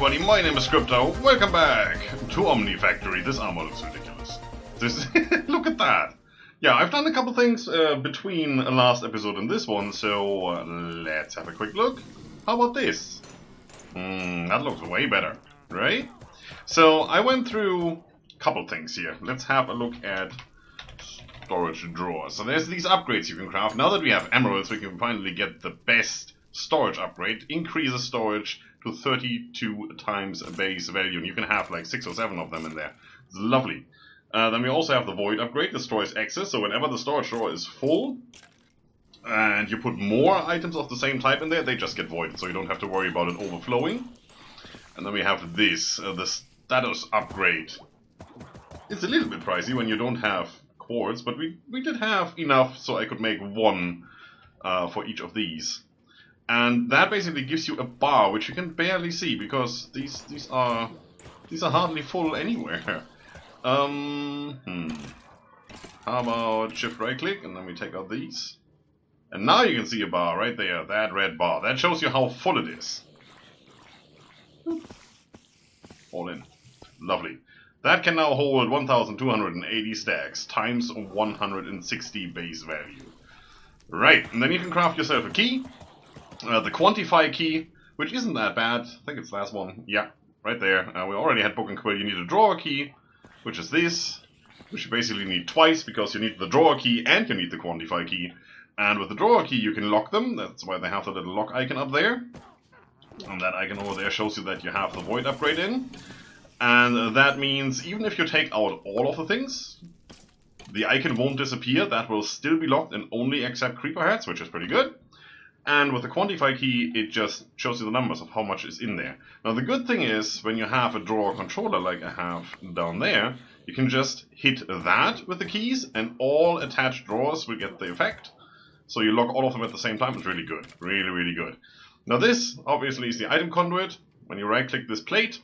everybody, my name is Scryptar. Welcome back to OmniFactory. This armor looks ridiculous. Look at that. Yeah, I've done a couple things between last episode and this one, so let's have a quick look. How about this? That looks way better, right? So I went through a couple things here. Let's have a look at storage drawers. So there's these upgrades you can craft. Now that we have emeralds, we can finally get the best storage upgrade. Increases storage to 32 times base value. And you can have like 6 or 7 of them in there. It's lovely. Then we also have the void upgrade, destroys excess. So whenever the storage drawer is full and you put more items of the same type in there, they just get voided. So you don't have to worry about it overflowing. And then we have this, the status upgrade. It's a little bit pricey when you don't have quartz, but we did have enough so I could make one for each of these. And that basically gives you a bar, which you can barely see, because these are hardly full anywhere. How about shift right click, and then we take out these. And now you can see a bar right there, that red bar. That shows you how full it is. All in. Lovely. That can now hold 1,280 stacks, times 160 base value. Right, and then you can craft yourself a key. The quantify key, which isn't that bad. I think it's the last one. Yeah, right there. We already had book and quill. You need a drawer key, which is this, which you basically need twice because you need the drawer key and you need the quantify key. And with the drawer key, you can lock them. That's why they have the little lock icon up there. And that icon over there shows you that you have the void upgrade in. And that means even if you take out all of the things, the icon won't disappear. That will still be locked and only accept creeper heads, which is pretty good. And with the quantify key, it just shows you the numbers of how much is in there. Now the good thing is, when you have a drawer controller like I have down there, you can just hit that with the keys and all attached drawers will get the effect. So you lock all of them at the same time. It's really good. Really, really good. Now this, obviously, is the item conduit. When you right-click this plate,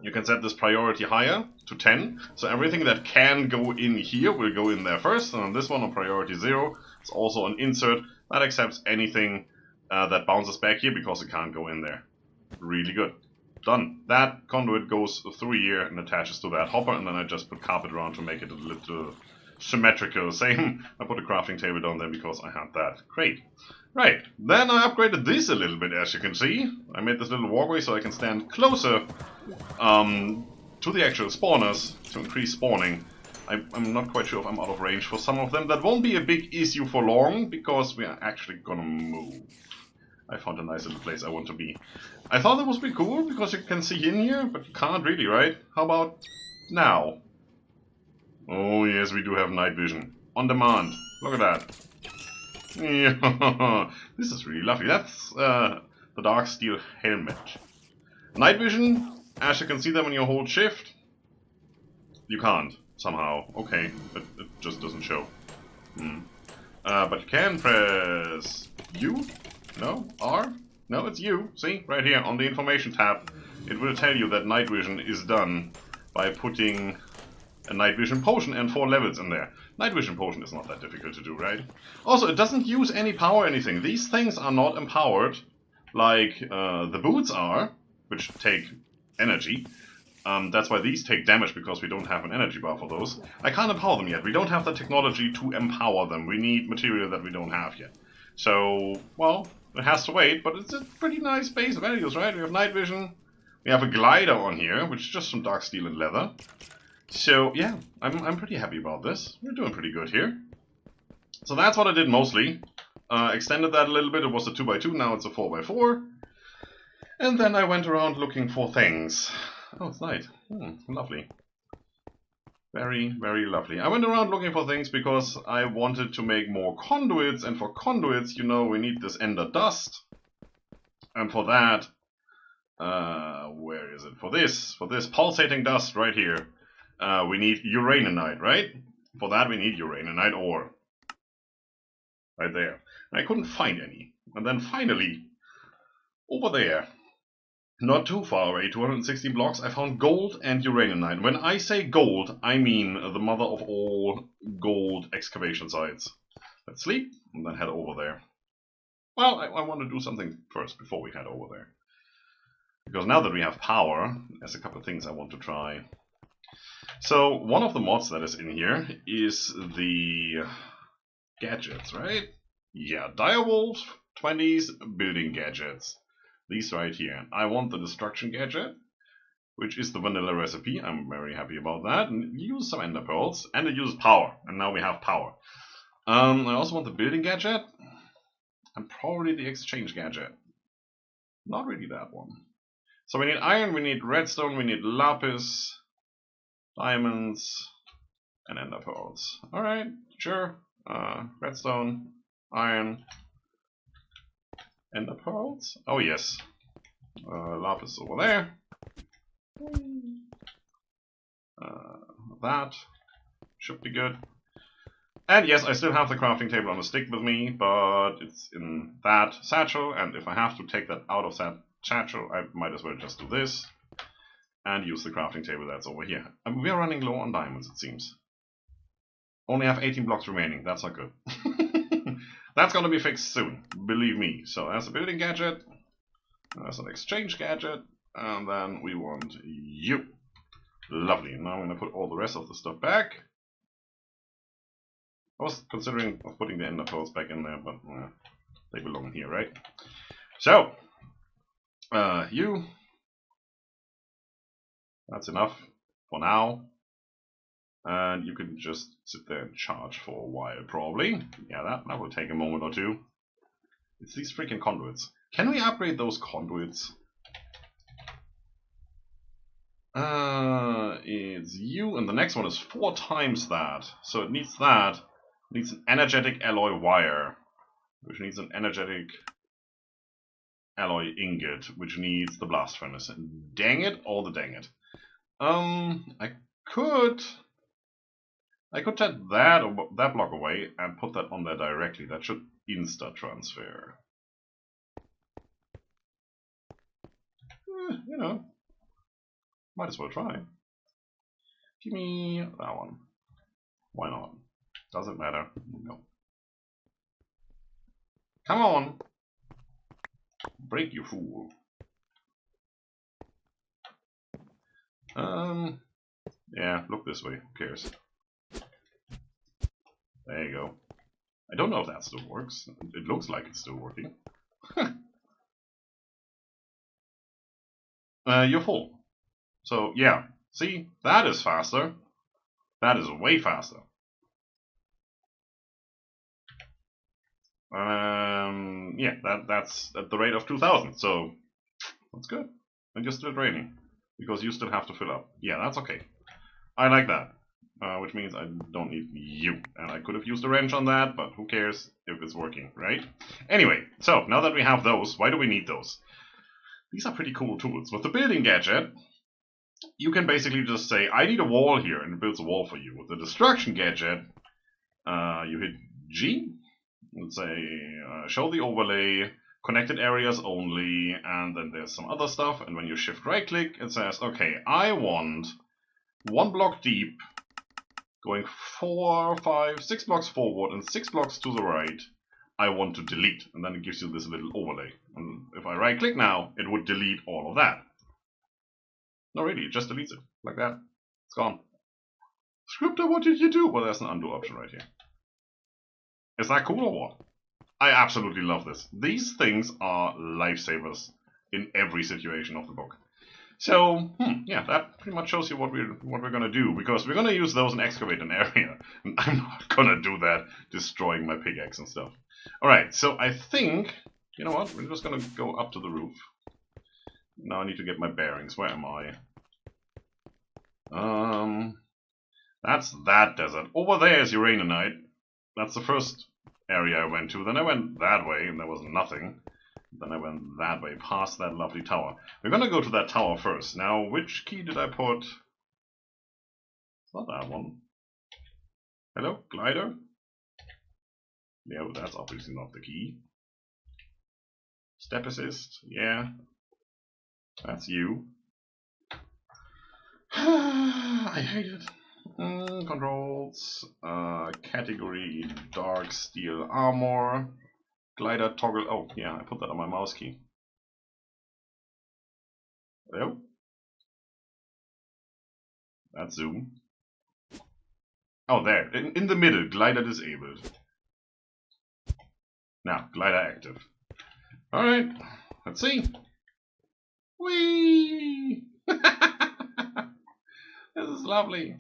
you can set this priority higher to 10. So everything that can go in here will go in there first. And on this one, on priority 0, it's also an insert that accepts anything that bounces back here because it can't go in there. Really good. Done. That conduit goes through here and attaches to that hopper, and then I just put carpet around to make it a little symmetrical. Same, I put a crafting table down there because I had that. Great. Right, then I upgraded this a little bit, as you can see. I made this little walkway so I can stand closer to the actual spawners to increase spawning. I'm not quite sure if I'm out of range for some of them. That won't be a big issue for long, because we are actually gonna move. I found a nice little place I want to be. I thought that was pretty cool, because you can see in here, but you can't really, right? How about now? Oh yes, we do have night vision. On demand. Look at that. Yeah, this is really lovely. That's the dark steel helmet. Night vision, as you can see them when you hold shift. You can't. Somehow. Okay, it just doesn't show. But you can press U? No? R? No, it's U. See? Right here on the information tab. It will tell you that night vision is done by putting a night vision potion and 4 levels in there. Night vision potion is not that difficult to do, right? Also, it doesn't use any power or anything. These things are not empowered like the boots are, which take energy. That's why these take damage, because we don't have an energy bar for those. I can't empower them yet. We don't have the technology to empower them. We need material that we don't have yet. So, well, it has to wait, but it's a pretty nice base values, right? We have night vision. We have a glider on here, which is just some dark steel and leather. So, yeah, I'm pretty happy about this. We're doing pretty good here. So that's what I did mostly. Extended that a little bit. It was a 2x2, now it's a 4x4. And then I went around looking for things. Oh, it's night. Lovely. Very, very lovely. I went around looking for things because I wanted to make more conduits, and for conduits, you know, we need this ender dust. And for that, where is it? For this pulsating dust right here, we need uraninite, right? For that we need uraninite ore. Right there. And I couldn't find any. And then finally, over there, not too far away, 260 blocks, I found gold and uraninite. When I say gold, I mean the mother of all gold excavation sites. Let's sleep, and then head over there. Well, I want to do something first before we head over there. Because now that we have power, there's a couple of things I want to try. So one of the mods that is in here is the gadgets, right? Yeah, Direwolf 20s building gadgets. These right here. I want the destruction gadget, which is the vanilla recipe. I'm very happy about that. And use some ender pearls, and it uses power. And now we have power. I also want the building gadget, and probably the exchange gadget. Not really that one. So we need iron, we need redstone, we need lapis, diamonds, and ender pearls. Alright, sure. Redstone, iron, ender pearls. Oh yes. Lapis over there. That should be good. And yes, I still have the crafting table on a stick with me, but it's in that satchel, and if I have to take that out of that satchel, I might as well just do this and use the crafting table that's over here. And we are running low on diamonds, it seems. Only have 18 blocks remaining, that's not good. That's gonna be fixed soon, believe me. So as a building gadget, as an exchange gadget, and then we want you. Lovely, now I'm gonna put all the rest of the stuff back. I was considering putting the ender pearls back in there, but they belong here, right? So, you. That's enough for now. And you can just sit there and charge for a while, probably. Yeah, that will take a moment or two. It's these freaking conduits. Can we upgrade those conduits? It's you, and the next one is 4 times that. So it needs that. It needs an energetic alloy wire, which needs an energetic alloy ingot, which needs the blast furnace. And dang it, all the dang it. I could take that block away and put that on there directly. That should insta transfer. You know, might as well try. Give me that one. Why not? Doesn't matter. No. Come on! Break, you fool. Yeah, look this way. Who cares? There you go. I don't know if that still works. It looks like it's still working. You're full. So, yeah. See? That is faster. That is way faster. Yeah, that's at the rate of 2000, so that's good. And you're still draining, because you still have to fill up. Yeah, that's okay. I like that, which means I don't need you. And I could have used a wrench on that, but who cares if it's working, right? Anyway, so now that we have those, why do we need those? These are pretty cool tools. With the building gadget, you can basically just say, I need a wall here, and it builds a wall for you. With the destruction gadget, you hit G, let's say, show the overlay, connected areas only, and then there's some other stuff, and when you shift right click, it says, okay, I want 1 block deep, going 4, 5, 6 blocks forward and 6 blocks to the right, I want to delete, and then it gives you this little overlay. And if I right click now, it would delete all of that. No, really, it just deletes it, like that. It's gone. Scryptar, what did you do? Well, there's an undo option right here. Is that cool or what? I absolutely love this. These things are lifesavers in every situation of the book. So, yeah, that pretty much shows you what we're gonna do, because we're gonna use those and excavate an area. And I'm not gonna do that, destroying my pickaxe and stuff. Alright, so I think, you know what, we're just gonna go up to the roof. Now I need to get my bearings. Where am I? That's that desert. Over there is Uraninite. That's the first area I went to. Then I went that way, and there was nothing. Then I went that way, past that lovely tower. We're gonna go to that tower first. Now, which key did I put? It's not that one. Hello, glider? Yeah, but that's obviously not the key. Step assist, yeah. That's you. I hate it. Controls, category, dark steel armor, glider toggle. Oh, yeah, I put that on my mouse key. Hello? That's zoom. Oh, there. In the middle, glider disabled. Now, glider active. Alright, let's see. Whee! This is lovely.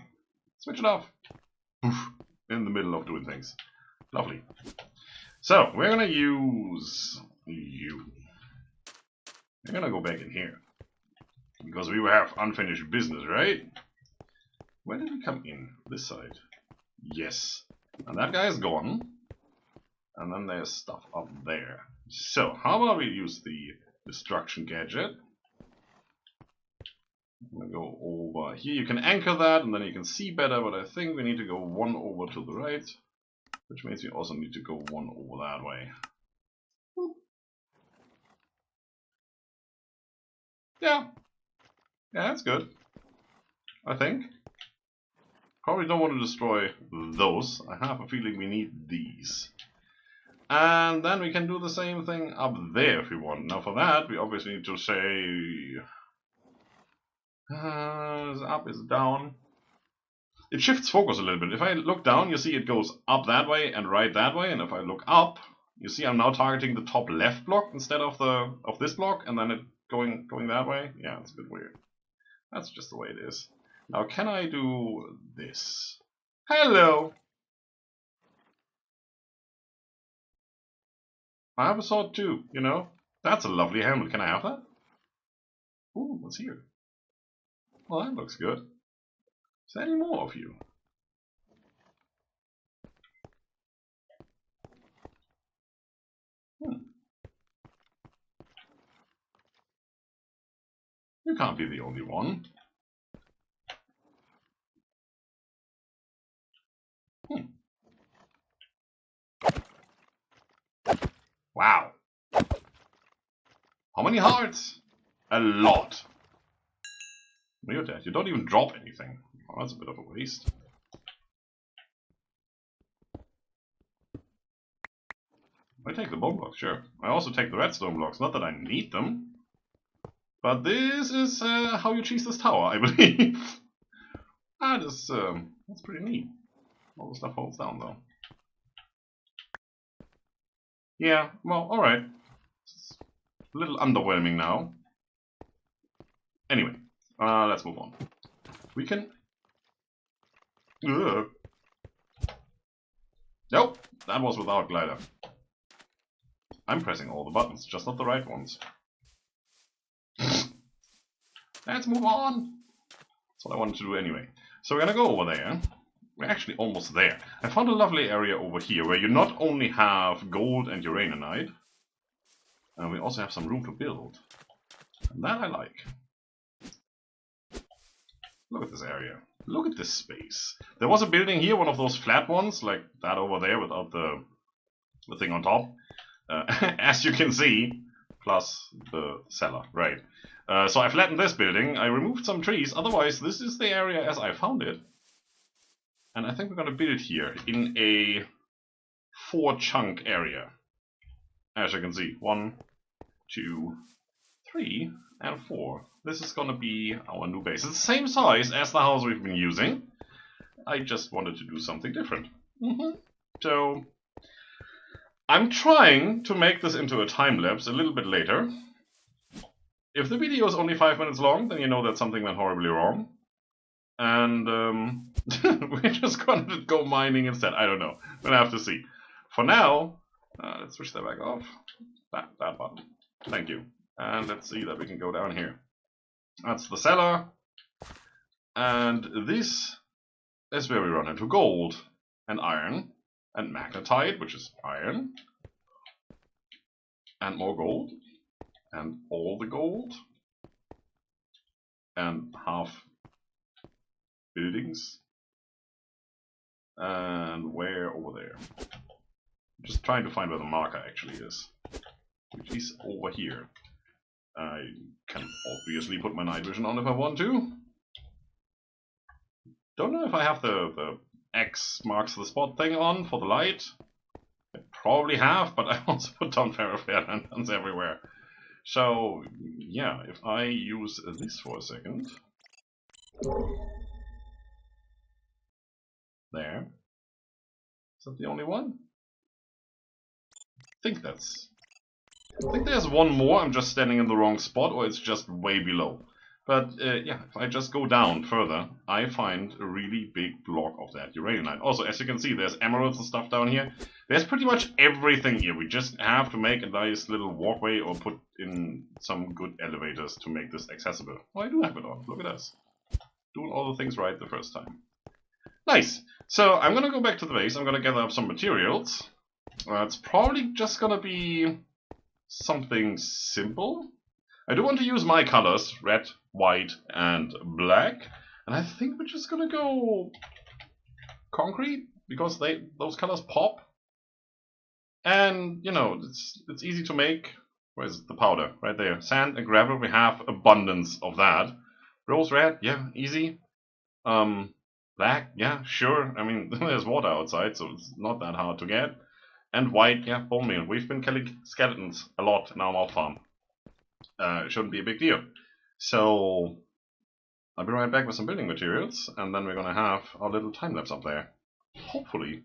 Switch it off. Oof, in the middle of doing things. Lovely. So, we're gonna use you. We're gonna go back in here. Because we have unfinished business, right? Where did we come in? This side. Yes. And that guy is gone. And then there's stuff up there. So, how about we use the destruction gadget? I'm gonna go over here. You can anchor that and then you can see better, but I think we need to go one over to the right. Which means we also need to go one over that way. Yeah. Yeah, that's good. I think. Probably don't want to destroy those. I have a feeling we need these. And then we can do the same thing up there if we want. Now for that, we obviously need to say... is up, is down. It shifts focus a little bit. If I look down, you see it goes up that way and right that way. And if I look up, you see I'm now targeting the top left block instead of this block. And then it going that way. Yeah, it's a bit weird. That's just the way it is. Now can I do this? Hello! I have a sword too, you know? That's a lovely helmet. Can I have that? Ooh, what's here? Well, that looks good. Is there any more of you? You can't be the only one. Wow. How many hearts? A lot. You're dead. You don't even drop anything. Oh, that's a bit of a waste. I take the bone blocks, sure. I also take the redstone blocks. Not that I need them. But this is how you cheese this tower, I believe. That's pretty neat. All the stuff falls down, though. Yeah, well, alright. It's a little underwhelming now. Anyway, let's move on. We can... Ugh. Nope, that was without glider. I'm pressing all the buttons, just not the right ones. Let's move on. That's what I wanted to do anyway. So we're gonna go over there. We're actually almost there. I found a lovely area over here where you not only have gold and uraninite, we also have some room to build. And that I like. Look at this area. Look at this space. There was a building here, one of those flat ones, like that over there without the thing on top. As you can see, plus the cellar, right. So I flattened this building, I removed some trees, otherwise this is the area as I found it. And I think we're going to build here in a 4-chunk area. As you can see, 1, 2, 3, and 4. This is going to be our new base. It's the same size as the house we've been using. I just wanted to do something different. So, I'm trying to make this into a time-lapse a little bit later. If the video is only 5 minutes long, then you know that something went horribly wrong. And we're just going to go mining instead. I don't know. We'll have to see. For now, let's switch that back off. That button. Thank you. And let's see that we can go down here. That's the cellar. And this is where we run into gold and iron and magnetite, which is iron. And more gold. And all the gold. And half buildings. And where over there? I'm just trying to find where the marker actually is. Which is over here. I can obviously put my night vision on if I want to. Don't know if I have the X marks the spot thing on for the light. I probably have, but I also put down ferrofare lanterns everywhere. So, yeah, if I use this for a second. There. Is that the only one? I think there's one more, I'm just standing in the wrong spot, or it's just way below. But yeah, if I just go down further, I find a really big block of that uraninite. Also, as you can see, there's emeralds and stuff down here. There's pretty much everything here. We just have to make a nice little walkway or put in some good elevators to make this accessible. Oh, I do have it on. Look at us. Doing all the things right the first time. Nice. So I'm gonna go back to the base. I'm gonna gather up some materials. It's probably just gonna be something simple. I do want to use my colors, red, white, and black. And I think we're just gonna go concrete, because those colors pop. And, you know, it's easy to make. Where's the powder? Right there. Sand and gravel, we have abundance of that. Rose red, yeah, easy. Black, yeah, sure. I mean, there's water outside, so it's not that hard to get. And white, yeah, bone meal. We've been killing skeletons a lot in our mob farm. Shouldn't be a big deal. So, I'll be right back with some building materials, and then we're gonna have our little time lapse up there. Hopefully.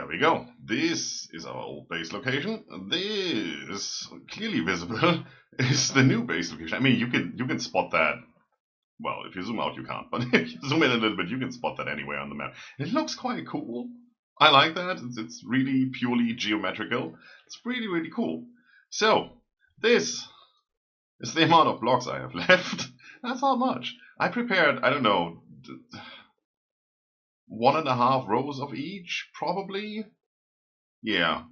we go. This is our old base location. This, clearly visible, is the new base location. I mean, you can spot that. Well, if you zoom out, you can't. But if you zoom in a little bit, you can spot that anywhere on the map. It looks quite cool. I like that. It's really purely geometrical. It's really, really cool. So, this is the amount of blocks I have left. That's not much. I prepared, I don't know, 1.5 rows of each, probably. Yeah.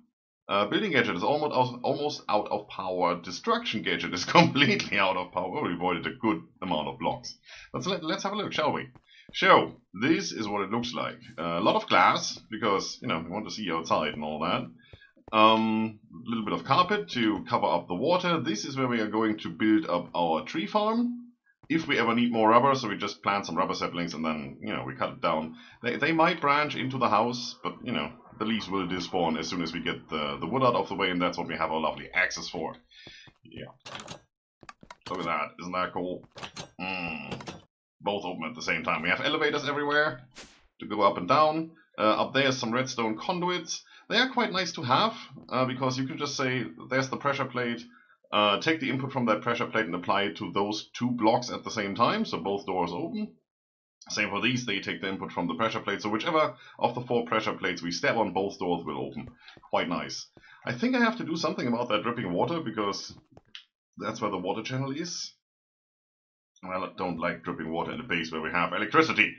Building gadget is almost out of power. Destruction gadget is completely out of power. We avoided a good amount of blocks. But let's have a look, shall we? So, this is what it looks like. A lot of glass, because, you know, we want to see outside and all that. A little bit of carpet to cover up the water. This is where we are going to build up our tree farm. If we ever need more rubber, so we just plant some rubber saplings and then, you know, we cut it down. They might branch into the house, but, you know, the leaves will despawn as soon as we get the wood out of the way, and that's what we have our lovely axes for. Yeah. Look at that. Isn't that cool? Both open at the same time. We have elevators everywhere to go up and down. Up there is some redstone conduits. They are quite nice to have, because you can just say, there's the pressure plate. Take the input from that pressure plate and apply it to those 2 blocks at the same time, so both doors open. Same for these, they take the input from the pressure plate, so whichever of the 4 pressure plates we step on, both doors will open. Quite nice. I think I have to do something about that dripping water, because that's where the water channel is. Well, I don't like dripping water in the base where we have electricity.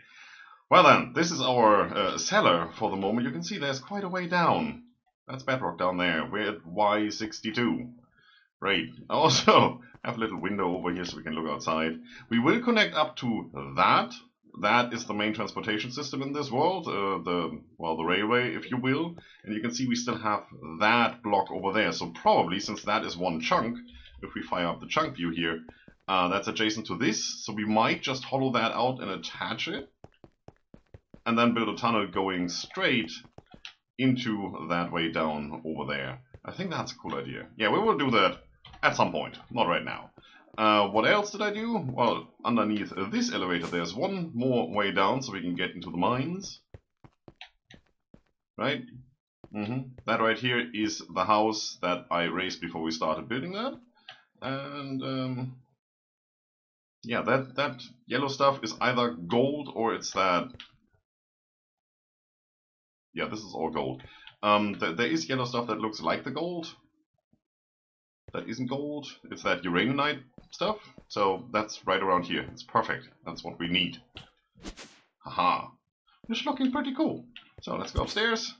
Well then, this is our cellar for the moment. You can see there's quite a way down. That's bedrock down there. We're at Y62. Great. I also have a little window over here so we can look outside. We will connect up to that. That is the main transportation system in this world, the railway, if you will. And you can see we still have that block over there. So probably, since that is one chunk, if we fire up the chunk view here, that's adjacent to this. So we might just hollow that out and attach it. And then build a tunnel going straight into that way down over there. I think that's a cool idea. Yeah, we will do that at some point, not right now. What else did I do? Well, underneath this elevator there's one more way down so we can get into the mines. Right? That right here is the house that I raised before we started building that. And yeah, that yellow stuff is either gold or it's that... Yeah, this is all gold. There is yellow stuff that looks like the gold. That isn't gold. It's that uraninite stuff. So that's right around here. It's perfect. That's what we need. Haha. It's looking pretty cool. So let's go upstairs.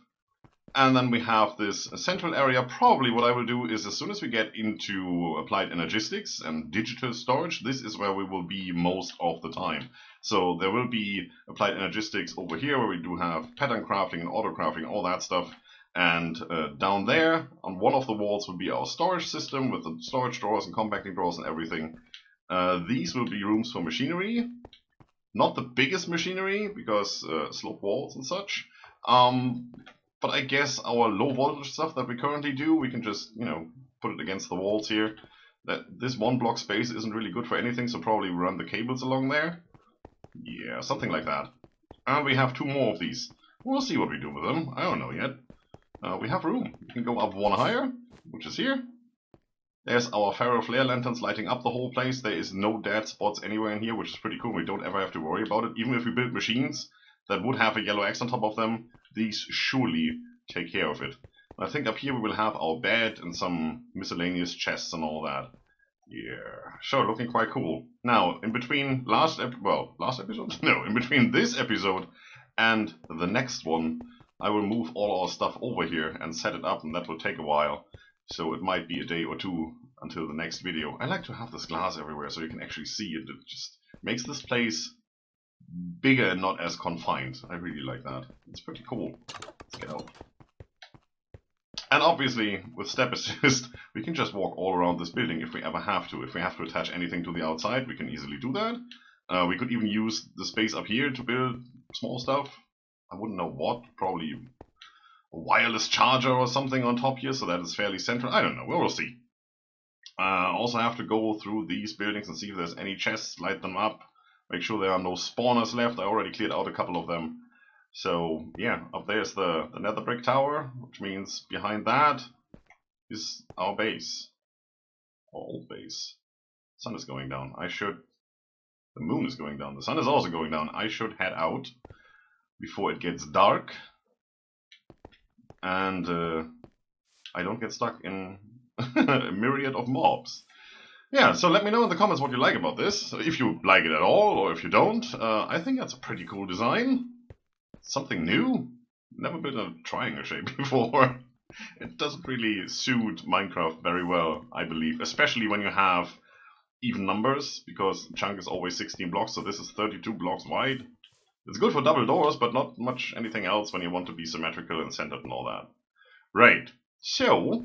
And then we have this central area. Probably what I will do is as soon as we get into applied energistics and digital storage, this is where we will be most of the time. So there will be applied energistics over here where we do have pattern crafting and auto crafting, all that stuff. And down there on one of the walls will be our storage system with the storage drawers and compacting drawers and everything. These will be rooms for machinery. Not the biggest machinery because slope walls and such. But I guess our low voltage stuff that we currently do, we can just, you know, put it against the walls here. That this 1 block space isn't really good for anything, so probably run the cables along there. Yeah, something like that. And we have 2 more of these. We'll see what we do with them. I don't know yet. We have room. We can go up 1 higher, which is here. There's our ferro flare lanterns lighting up the whole place. There is no dead spots anywhere in here, which is pretty cool. We don't ever have to worry about it. Even if we build machines that would have a yellow X on top of them, these surely take care of it. I think up here we will have our bed and some miscellaneous chests and all that. Yeah, sure, looking quite cool. Now, in between in between this episode and the next one, I will move all our stuff over here and set it up, and that will take a while. So it might be a day or 2 until the next video. I like to have this glass everywhere so you can actually see it. It just makes this place bigger and not as confined. I really like that. It's pretty cool. Let's get out. And obviously, with step assist, we can just walk all around this building if we ever have to. If we have to attach anything to the outside, we can easily do that. We could even use the space up here to build small stuff. I wouldn't know what, probably a wireless charger or something on top here, so that is fairly central. I don't know, we'll see. Also have to go through these buildings and see if there's any chests, light them up, make sure there are no spawners left. I already cleared out a couple of them. So yeah, up there's the nether brick tower, which means behind that is our base. Our old base. Sun is going down. The moon is going down. The sun is also going down. I should head out before it gets dark. And I don't get stuck in a myriad of mobs. Yeah, so let me know in the comments what you like about this. If you like it at all, or if you don't. I think that's a pretty cool design. Something new. Never been a triangle shape before. It doesn't really suit Minecraft very well, I believe. Especially when you have even numbers, because chunk is always 16 blocks, so this is 32 blocks wide. It's good for double doors, but not much anything else when you want to be symmetrical and centered and all that. Right, so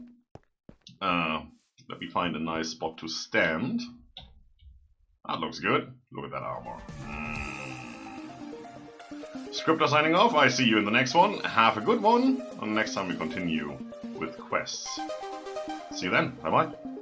let me find a nice spot to stand. That looks good. Look at that armor. Scryptar signing off. I see you in the next one. Have a good one. And next time we continue with quests. See you then. Bye bye.